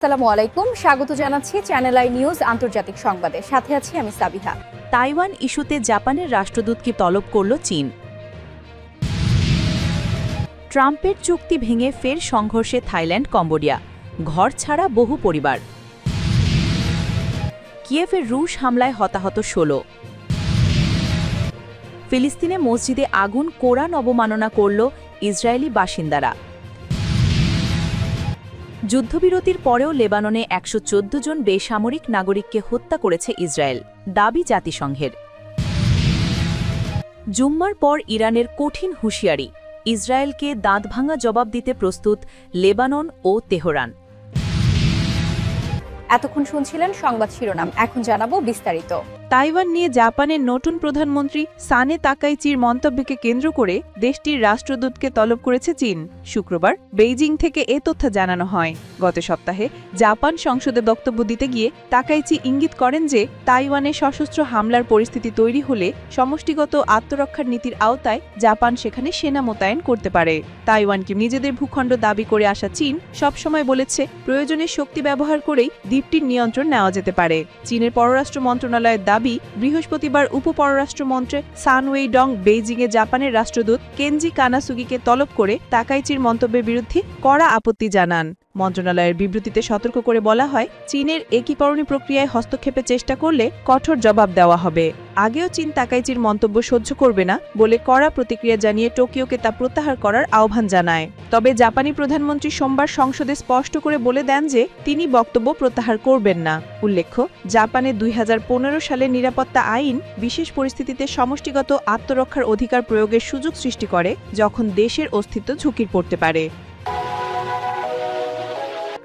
আসসালামু আলাইকুম, স্বাগত জানাচ্ছি চ্যানেল আই নিউজ আন্তর্জাতিক সংবাদে। সাথে আছি আমি সাবিহা। তাইওয়ান ইস্যুতে জাপানের রাষ্ট্রদূতকে তলব করল চীন। ট্রাম্পের চুক্তি ভেঙে ফের সংঘর্ষে থাইল্যান্ড কম্বোডিয়া, ঘর ছাড়া বহু পরিবার। কিয়েভের রুশ হামলায় হতাহত ১৬। ফিলিস্তিনে মসজিদে আগুন, কোরআন অবমাননা করল ইসরায়েলি বাসিন্দারা। যুদ্ধবিরতির পরেও লেবাননে ১১৪ জন বেসামরিক নাগরিককে হত্যা করেছে ইসরায়েল, দাবি জাতিসংঘের। জুম্মার পর ইরানের কঠিন হুঁশিয়ারি, ইসরায়েলকে দাঁতভাঙা জবাব দিতে প্রস্তুত লেবানন ও তেহরান। এতক্ষণ শুনছিলেন সংবাদ শিরোনাম, এখন জানাবো বিস্তারিত। তাইওয়ান নিয়ে জাপানের নতুন প্রধানমন্ত্রী সানে তাকাইচির মন্তব্যকে কেন্দ্র করে দেশটির রাষ্ট্রদূতকে তলব করেছে চীন। শুক্রবার বেইজিং থেকে এ তথ্য জানানো হয়। গত সপ্তাহে জাপান সংসদে বক্তব্য দিতে গিয়ে তাকাইচি ইঙ্গিত করেন যে তাইওয়ানে সশস্ত্র হামলার পরিস্থিতি তৈরি হলে সমষ্টিগত আত্মরক্ষার নীতির আওতায় জাপান সেখানে সেনা মোতায়েন করতে পারে। তাইওয়ানকে নিজেদের ভূখণ্ড দাবি করে আসা চীন সবসময় বলেছে প্রয়োজনে শক্তি ব্যবহার করেই দ্বীপটির নিয়ন্ত্রণ নেওয়া যেতে পারে। চীনের পররাষ্ট্র মন্ত্রণালয়ের দাবি, বৃহস্পতিবার উপপররাষ্ট্রমন্ত্রী সান ওয়েইডং বেইজিংয়ে জাপানের রাষ্ট্রদূত কেনজি কানাসুগিকে তলব করে তাকাইচির মন্তব্যের বিরুদ্ধে কড়া আপত্তি জানান। মন্ত্রণালয়ের বিবৃতিতে সতর্ক করে বলা হয়, চীনের একীকরণী প্রক্রিয়ায় হস্তক্ষেপের চেষ্টা করলে কঠোর জবাব দেওয়া হবে। আগেও চীন তাকাইচির মন্তব্য সহ্য করবে না বলে কড়া প্রতিক্রিয়া জানিয়ে টোকিওকে তা প্রত্যাহার করার আহ্বান জানায়। তবে জাপানি প্রধানমন্ত্রী সোমবার সংসদে স্পষ্ট করে বলে দেন যে তিনি বক্তব্য প্রত্যাহার করবেন না। উল্লেখ্য, জাপানের ২০১৫ সালের নিরাপত্তা আইন বিশেষ পরিস্থিতিতে সমষ্টিগত আত্মরক্ষার অধিকার প্রয়োগের সুযোগ সৃষ্টি করে, যখন দেশের অস্তিত্ব ঝুঁকির পড়তে পারে।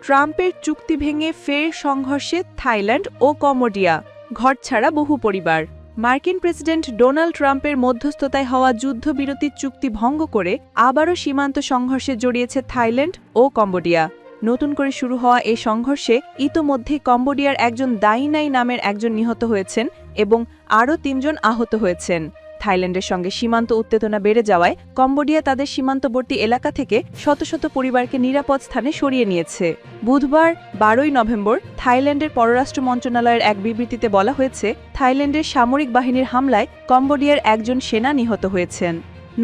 ট্রাম্পের চুক্তি ভেঙে ফের সংঘর্ষে থাইল্যান্ড ও কম্বোডিয়া, ঘরছাড়া বহু পরিবার। মার্কিন প্রেসিডেন্ট ডোনাল্ড ট্রাম্পের মধ্যস্থতায় হওয়া যুদ্ধবিরতির চুক্তি ভঙ্গ করে আবারও সীমান্ত সংঘর্ষে জড়িয়েছে থাইল্যান্ড ও কম্বোডিয়া। নতুন করে শুরু হওয়া এই সংঘর্ষে ইতোমধ্যে কম্বোডিয়ার একজন দাইনাই নামের একজন নিহত হয়েছেন এবং আরও ৩ জন আহত হয়েছেন। থাইল্যান্ডের সঙ্গে সীমান্ত উত্তেজনা বেড়ে যাওয়ায় কম্বোডিয়া তাদের সীমান্তবর্তী এলাকা থেকে শত শত পরিবারকে নিরাপদ স্থানে সরিয়ে নিয়েছে। বুধবার ১২ নভেম্বর থাইল্যান্ডের পররাষ্ট্র মন্ত্রণালয়ের এক বিবৃতিতে বলা হয়েছে, থাইল্যান্ডের সামরিক বাহিনীর হামলায় কম্বোডিয়ার একজন সেনা নিহত হয়েছেন।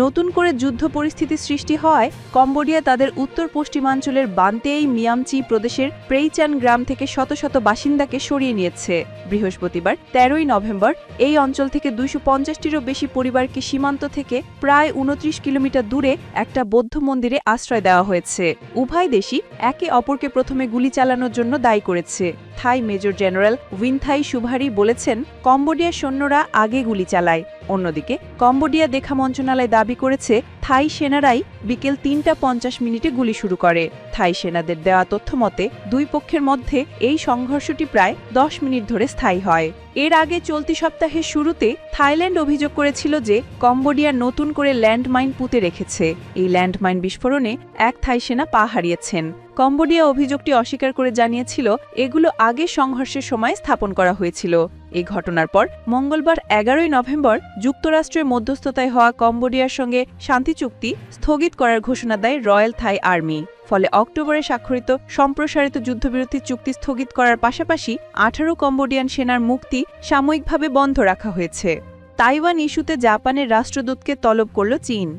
নতুন করে যুদ্ধ পরিস্থিতি সৃষ্টি হওয়ায় কম্বোডিয়া তাদের উত্তর পশ্চিমাঞ্চলের বান্তেই মিয়ামচি প্রদেশের প্রেইচান গ্রাম থেকে শত শত বাসিন্দাকে সরিয়ে নিয়েছে। বৃহস্পতিবার ১৩ নভেম্বর এই অঞ্চল থেকে ২৫০টিরও বেশি পরিবারকে সীমান্ত থেকে প্রায় ২৯ কিলোমিটার দূরে একটা বৌদ্ধ মন্দিরে আশ্রয় দেওয়া হয়েছে। উভয় দেশই একে অপরকে প্রথমে গুলি চালানোর জন্য দায়ী করেছে। থাই মেজর জেনারেল উইনথাই সুভারি বলেছেন, কম্বোডিয়ার সৈন্যরা আগে গুলি চালায়। অন্যদিকে কম্বোডিয়া দেখা মন্ত্রণালয় দাবি করেছে, থাই সেনারাই বিকেল ৩টা ৫০ গুলি শুরু করে। থাই সেনাদের দেওয়া তথ্য মতে দুই পক্ষের মধ্যে এই সংঘর্ষটি প্রায় ১০ মিনিট ধরে স্থায়ী হয়। এর আগে চলতি সপ্তাহের শুরুতে থাইল্যান্ড অভিযোগ করেছিল যে কম্বোডিয়া নতুন করে ল্যান্ডমাইন পুঁতে রেখেছে। এই ল্যান্ডমাইন বিস্ফোরণে এক থাই সেনা পা হারিয়েছেন। কম্বোডিয়া অভিযোগটি অস্বীকার করে জানিয়েছিল এগুলো আগে সংঘর্ষের সময় স্থাপন করা হয়েছিল। এই ঘটনার পর মঙ্গলবার ১১ নভেম্বর যুক্তরাষ্ট্রের মধ্যস্থতায় হওয়া কম্বোডিয়ার সঙ্গে শান্তি চুক্তি স্থগিত করার ঘোষণা দেয় রয়্যাল থাই আর্মি। ফলে অক্টোবরে স্বাক্ষরিত সম্প্রসারিত যুদ্ধবিরতির চুক্তি স্থগিত করার পাশাপাশি ১৮ কম্বোডিয়ান সেনার মুক্তি সাময়িকভাবে বন্ধ রাখা হয়েছে। তাইওয়ান ইস্যুতে জাপানের রাষ্ট্রদূতকে তলব করল চীন।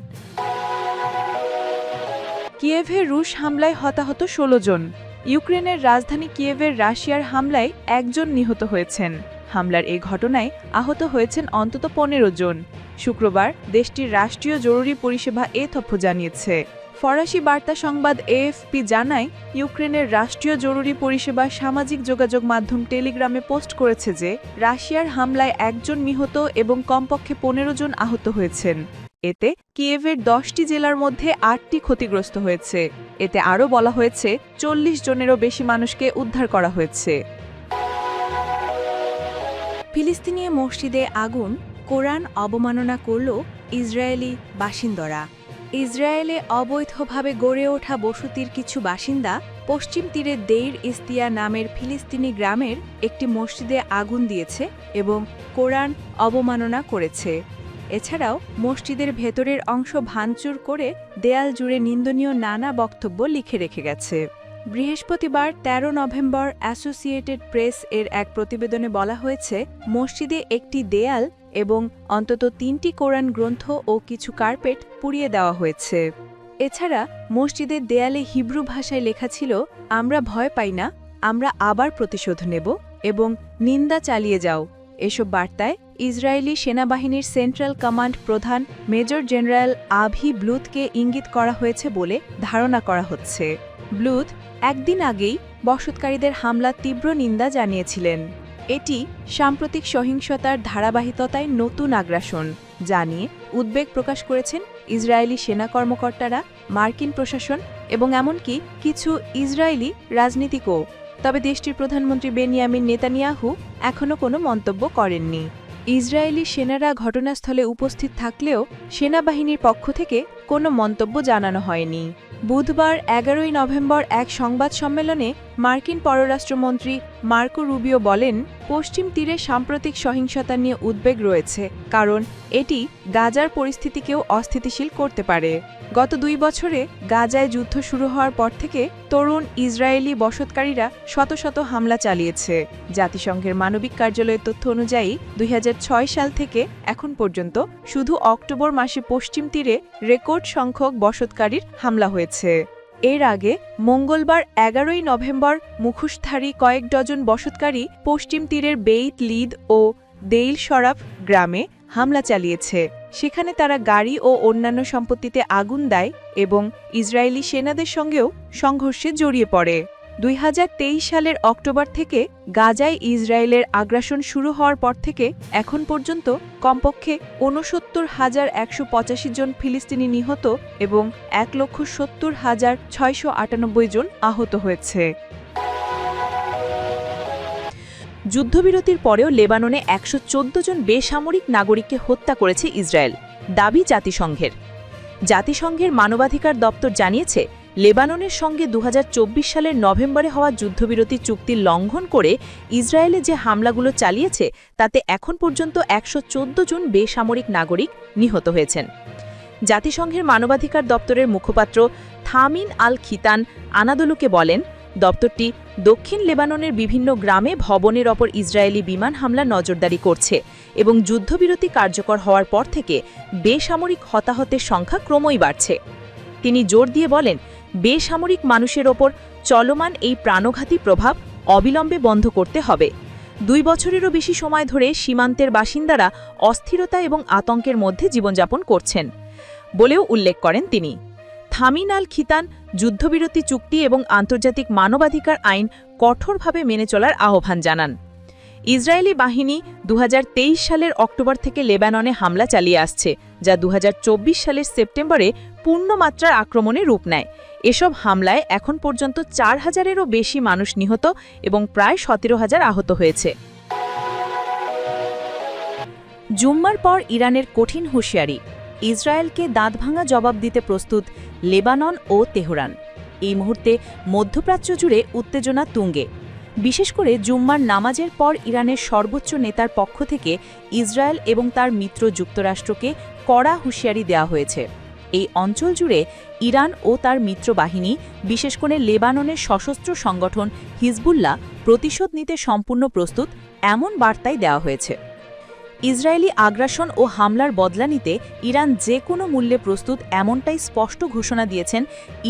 কিয়েভের রুশ হামলায় হতাহত ১৬ জন। ইউক্রেনের রাজধানী কিয়েভের রাশিয়ার হামলায় ১ জন নিহত হয়েছেন। হামলার এই ঘটনায় আহত হয়েছেন অন্তত ১৫ জন। শুক্রবার দেশটির রাষ্ট্রীয় জরুরি পরিষেবা এ তথ্য জানিয়েছে। ফরাসি বার্তা সংবাদ এএফপি জানায়, ইউক্রেনের রাষ্ট্রীয় জরুরি পরিষেবা সামাজিক যোগাযোগ মাধ্যম টেলিগ্রামে পোস্ট করেছে যে রাশিয়ার হামলায় ১ জন নিহত এবং কমপক্ষে ১৫ জন আহত হয়েছেন। এতে কিয়েভের ১০টি জেলার মধ্যে ৮টি ক্ষতিগ্রস্ত হয়েছে। এতে আরও বলা হয়েছে ৪০ জনেরও বেশি মানুষকে উদ্ধার করা হয়েছে। ফিলিস্তিনি মসজিদে আগুন, কোরআন অবমাননা করল ইসরায়েলি বাসিন্দারা। ইসরায়েলে অবৈধভাবে গড়ে ওঠা বসতির কিছু বাসিন্দা পশ্চিম তীরে দেইর ইস্তিয়া নামের ফিলিস্তিনি গ্রামের একটি মসজিদে আগুন দিয়েছে এবং কোরআন অবমাননা করেছে। এছাড়াও মসজিদের ভেতরের অংশ ভাঙচুর করে দেয়াল জুড়ে নিন্দনীয় নানা বক্তব্য লিখে রেখে গেছে। বৃহস্পতিবার ১৩ নভেম্বর অ্যাসোসিয়েটেড প্রেস এর এক প্রতিবেদনে বলা হয়েছে, মসজিদে একটি দেয়াল এবং অন্তত ৩টি কোরআন গ্রন্থ ও কিছু কার্পেট পুড়িয়ে দেওয়া হয়েছে। এছাড়া মসজিদের দেয়ালে হিব্রু ভাষায় লেখা ছিল, আমরা ভয় পাই না, আমরা আবার প্রতিশোধ নেব এবং নিন্দা চালিয়ে যাও। এসব বার্তায় ইসরায়েলি সেনাবাহিনীর সেন্ট্রাল কমান্ড প্রধান মেজর জেনারেল আভি ব্লুথকে ইঙ্গিত করা হয়েছে বলে ধারণা করা হচ্ছে। ব্লুথ একদিন আগেই বসতকারীদের হামলার তীব্র নিন্দা জানিয়েছিলেন। এটি সাম্প্রতিক সহিংসতার ধারাবাহিকতায় নতুন আগ্রাসন জানিয়ে উদ্বেগ প্রকাশ করেছেন ইসরায়েলি সেনা কর্মকর্তারা, মার্কিন প্রশাসন এবং এমনকি কিছু ইসরায়েলি রাজনীতিকও। তবে দেশটির প্রধানমন্ত্রী বেনিয়ামিন নেতানিয়াহু এখনও কোনো মন্তব্য করেননি। ইসরায়েলি সেনারা ঘটনাস্থলে উপস্থিত থাকলেও সেনাবাহিনীর পক্ষ থেকে কোনো মন্তব্য জানানো হয়নি। বুধবার ১১ নভেম্বর এক সংবাদ সম্মেলনে মার্কিন পররাষ্ট্রমন্ত্রী মার্কো রুবিও বলেন, পশ্চিম তীরে সাম্প্রতিক সহিংসতা নিয়ে উদ্বেগ রয়েছে, কারণ এটি গাজার পরিস্থিতিকেও অস্থিতিশীল করতে পারে। গত ২ বছরে গাজায় যুদ্ধ শুরু হওয়ার পর থেকে তরুণ ইসরায়েলি বসতকারীরা শত শত হামলা চালিয়েছে। জাতিসংঘের মানবিক কার্যালয়ের তথ্য অনুযায়ী ২০০৬ সাল থেকে এখন পর্যন্ত শুধু অক্টোবর মাসে পশ্চিম তীরে রেকর্ড সংখ্যক বসতকারীর হামলা হয়েছে। এর আগে মঙ্গলবার ১১ নভেম্বর মুখোশধারী কয়েক ডজন বসতকারী পশ্চিম তীরের বেইত লিদ ও দেইল শরাফ গ্রামে হামলা চালিয়েছে। সেখানে তারা গাড়ি ও অন্যান্য সম্পত্তিতে আগুন দেয় এবং ইসরায়েলি সেনাদের সঙ্গেও সংঘর্ষে জড়িয়ে পড়ে। ২০২৩ সালের অক্টোবর থেকে গাজায় ইসরায়েলের আগ্রাসন শুরু হওয়ার পর থেকে এখন পর্যন্ত কমপক্ষে ৬৯,১৮৫ জন ফিলিস্তিনি নিহত এবং ১,৭০,৬৯৮ জন আহত হয়েছে। যুদ্ধবিরতির পরেও লেবাননে ১১৪ জন বেসামরিক নাগরিককে হত্যা করেছে ইসরায়েল, দাবি জাতিসংঘের। জাতিসংঘের মানবাধিকার দপ্তর জানিয়েছে, লেবাননের সঙ্গে ২০২৪ সালের নভেম্বরে হওয়া যুদ্ধবিরতি চুক্তি লঙ্ঘন করে ইসরায়েলে যে হামলাগুলো চালিয়েছে তাতে এখন পর্যন্ত ১১৪ জন বেসামরিক নাগরিক নিহত হয়েছেন। জাতিসংঘের মানবাধিকার দপ্তরের মুখপাত্র থামিন আল খিতান আনাদোলুকে বলেন, দপ্তরটি দক্ষিণ লেবাননের বিভিন্ন গ্রামে ভবনের ওপর ইসরায়েলি বিমান হামলা নজরদারি করছে এবং যুদ্ধবিরতি কার্যকর হওয়ার পর থেকে বেসামরিক হতাহতের সংখ্যা ক্রমই বাড়ছে। তিনি জোর দিয়ে বলেন, বেসামরিক মানুষের ওপর চলমান এই প্রাণঘাতী প্রভাব অবিলম্বে বন্ধ করতে হবে। ২ বছরেরও বেশি সময় ধরে সীমান্তের বাসিন্দারা অস্থিরতা এবং আতঙ্কের মধ্যে জীবনযাপন করছেন বলেও উল্লেখ করেন তিনি। থামিন আল খিতান যুদ্ধবিরতি চুক্তি এবং আন্তর্জাতিক মানবাধিকার আইন কঠোরভাবে মেনে চলার আহ্বান জানান। ইসরায়েলি বাহিনী ২০২৩ সালের অক্টোবর থেকে লেবাননে হামলা চালিয়ে আসছে, যা ২০২৪ সালের সেপ্টেম্বরে পূর্ণমাত্রার আক্রমণে রূপ নেয়। এসব হামলায় এখন পর্যন্ত ৪,০০০-এরও বেশি মানুষ নিহত এবং প্রায় ১৭,০০০ আহত হয়েছে। জুম্মার পর ইরানের কঠিন হুঁশিয়ারি, ইসরায়েলকে দাঁতভাঙা জবাব দিতে প্রস্তুত লেবানন ও তেহরান। এই মুহূর্তে মধ্যপ্রাচ্য জুড়ে উত্তেজনা তুঙ্গে। বিশেষ করে জুম্মার নামাজের পর ইরানের সর্বোচ্চ নেতার পক্ষ থেকে ইসরায়েল এবং তার মিত্র যুক্তরাষ্ট্রকে কড়া হুঁশিয়ারি দেওয়া হয়েছে। এই অঞ্চল জুড়ে ইরান ও তার মিত্র বাহিনী, বিশেষ করে লেবাননের সশস্ত্র সংগঠন হিজবুল্লাহ প্রতিশোধ নিতে সম্পূর্ণ প্রস্তুত, এমন বার্তাই দেওয়া হয়েছে। ইসরায়েলি আগ্রাসন ও হামলার বদলা নিতে ইরান যে কোনো মূল্যে প্রস্তুত, এমনটাই স্পষ্ট ঘোষণা দিয়েছেন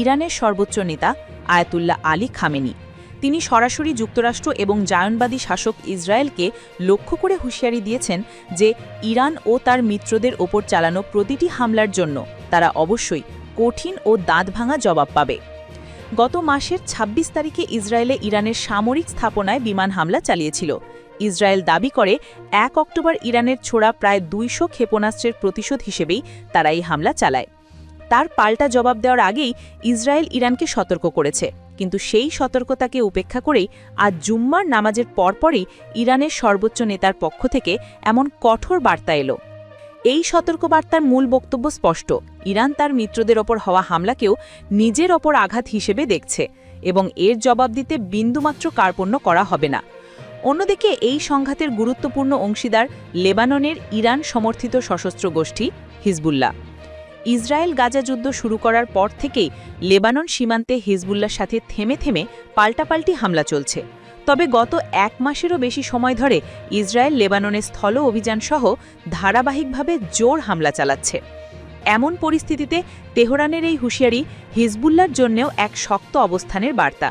ইরানের সর্বোচ্চ নেতা আয়াতুল্লাহ আলী খামেনি। তিনি সরাসরি যুক্তরাষ্ট্র এবং জায়নবাদী শাসক ইসরায়েলকে লক্ষ্য করে হুঁশিয়ারি দিয়েছেন যে ইরান ও তার মিত্রদের ওপর চালানো প্রতিটি হামলার জন্য তারা অবশ্যই কঠিন ও দাঁতভাঙা জবাব পাবে। গত মাসের ২৬ তারিখে ইসরায়েলে ইরানের সামরিক স্থাপনায় বিমান হামলা চালিয়েছিল। ইসরায়েল দাবি করে ১ অক্টোবর ইরানের ছোড়া প্রায় ২০০ ক্ষেপণাস্ত্রের প্রতিশোধ হিসেবেই তারা এই হামলা চালায়। তার পাল্টা জবাব দেওয়ার আগেই ইসরায়েল ইরানকে সতর্ক করেছে, কিন্তু সেই সতর্কতাকে উপেক্ষা করেই আজ জুম্মার নামাজের পরপরই ইরানের সর্বোচ্চ নেতার পক্ষ থেকে এমন কঠোর বার্তা এলো। এই সতর্কবার্তার মূল বক্তব্য স্পষ্ট, ইরান তার মিত্রদের ওপর হওয়া হামলাকেও নিজের ওপর আঘাত হিসেবে দেখছে এবং এর জবাব দিতে বিন্দুমাত্র কার্পণ্য করা হবে না। অন্যদিকে এই সংঘাতের গুরুত্বপূর্ণ অংশীদার লেবাননের ইরান সমর্থিত সশস্ত্র গোষ্ঠী হিজবুল্লাহ। ইসরায়েল গাজা যুদ্ধ শুরু করার পর থেকেই লেবানন সীমান্তে হিজবুল্লাহর সাথে থেমে থেমে পাল্টাপাল্টি হামলা চলছে। তবে গত 1 মাসেরও বেশি সময় ধরে ইসরায়েল লেবাননের স্থল অভিযানসহ ধারাবাহিকভাবে জোর হামলা চালাচ্ছে। এমন পরিস্থিতিতে তেহরানের এই হুঁশিয়ারি হিজবুল্লাহর জন্যও এক শক্ত অবস্থানের বার্তা।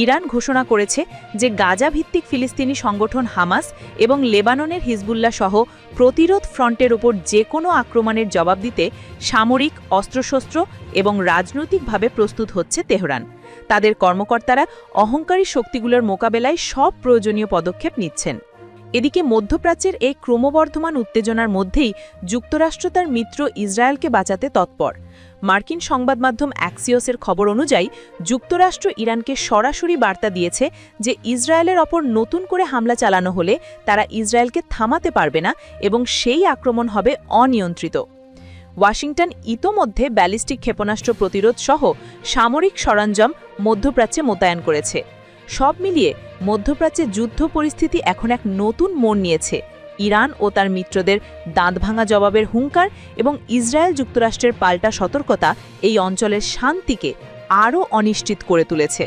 ইরান ঘোষণা করেছে যে গাজা ভিত্তিক ফিলিস্তিনি সংগঠন হামাস এবং লেবাননের হিজবুল্লাহ সহ প্রতিরোধ ফ্রন্টের ওপর যে কোনো আক্রমণের জবাব দিতে সামরিক, অস্ত্রশস্ত্র এবং রাজনৈতিকভাবে প্রস্তুত হচ্ছে তেহরান। তাদের কর্মকর্তারা অহংকারী শক্তিগুলোর মোকাবেলায় সব প্রয়োজনীয় পদক্ষেপ নিচ্ছেন। এদিকে মধ্যপ্রাচ্যের এই ক্রমবর্ধমান উত্তেজনার মধ্যেই যুক্তরাষ্ট্র তার মিত্র ইসরায়েলকে বাঁচাতে তৎপর। মার্কিন সংবাদ মাধ্যম অ্যাক্সিওসের খবর অনুযায়ী যুক্তরাষ্ট্র ইরানকে সরাসরি বার্তা দিয়েছে যে ইসরায়েলের ওপর নতুন করে হামলা চালানো হলে তারা ইসরায়েলকে থামাতে পারবে না এবং সেই আক্রমণ হবে অনিয়ন্ত্রিত। ওয়াশিংটন ইতোমধ্যে ব্যালিস্টিক ক্ষেপণাস্ত্র প্রতিরোধ সহ সামরিক সরঞ্জাম মধ্যপ্রাচ্যে মোতায়েন করেছে। সব মিলিয়ে মধ্যপ্রাচ্যে যুদ্ধ পরিস্থিতি এখন এক নতুন মোড় নিয়েছে। ইরান ও তার মিত্রদের দাঁতভাঙা জবাবের হুঙ্কার এবং ইসরায়েল যুক্তরাষ্ট্রের পাল্টা সতর্কতা এই অঞ্চলের শান্তিকে আরও অনিশ্চিত করে তুলেছে।